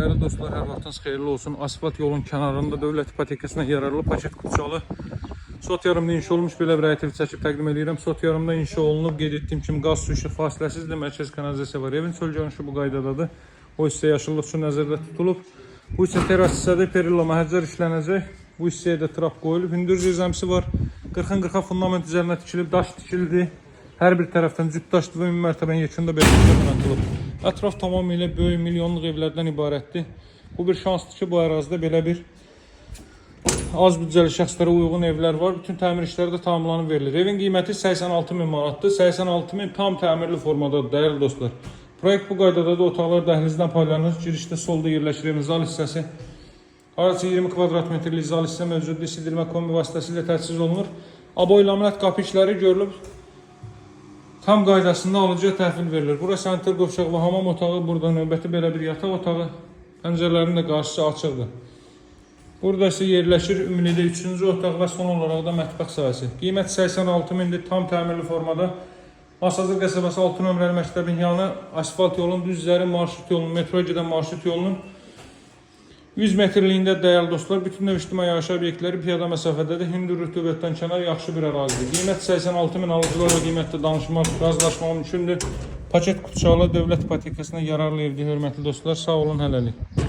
Değerli dostlar, hər vaxtınız xeyirli olsun. Asfalt yolun kənarında dövlət ipotekasına yararlı paket kutucalı sot yarımda inşa olmuş belə bir həyəti çəkib təqdim edirəm. Sot yarımda inşa olunub, qeyd etdiyim kimi qaz su işıq fasiləsizdir, mərkəz kanalizasiya var. Evin çöl görünüşü bu qaydadadır. O hissə yaşıllıq üçün nəzərdə tutulub. Bu hissə teras hissədir, perilla məhəccər işlənəcək. Bu hissəyə də trap qoyulub. Hündür zirzəmisi var. 40-40 fundament üzərinə tikilib, daş tikildi. Hər bir tərəfdən cüt daşdır və mərtəbənin yekunda belə atılıb. Ətraf tamamilə böyük milyonluq evlərdən ibarətdir. Bu bir şansdır ki, bu ərazidə belə bir az büdcəli şəxslərə uyğun evlər var. Bütün təmir işləri də tamamlanıb verilir. Evin qiyməti 86.000 manatdır. 86.000 tam təmirli formadadır, dəyərli dostlar. Proyekt bu qaydada da otaqlar dəhlizdən paylanır. Girişdə solda yerləşir evin zal hissəsi. Haraca 20 kvadrat metrlik zal hissə mövcuddur. Sildirmə kombi vasitəsilə təchiz olunur. Aboy laminat qapı işləri görülüb. Tam qaydasında alıcıya təhvil verilir. Burası sanitar qovşaq və hamam otağı. Burada növbəti belə bir yataq otağı. Pəncərələrin də qarşısı açıqdır. Burada isə yerləşir ümumilikdə 3-cü otaq və son olaraq da mətbəx sahəsi. Qiymət 86.000-dir, tam təmirli formada. Masazır qəsəbəsi 6 nömrəli məktəbin yanı, asfalt yolun düz üzəri marşrut yolunun, metroya gedən marşrut yolunun 100 metrliyində dəyərli dostlar. Bütün növ ictimai yaşayış obyektləri piyada məsafədədir. Hündür rütubətdən kənar yaxşı bir ərazidir. Qiymət 86.000, alıcılarla qiymətdə danışmaq, razılaşmaq mümkündür. Paket kutucalı dövlət ipotekasına yararlı evdir, hörmətli dostlar. Sağ olun, hələlik.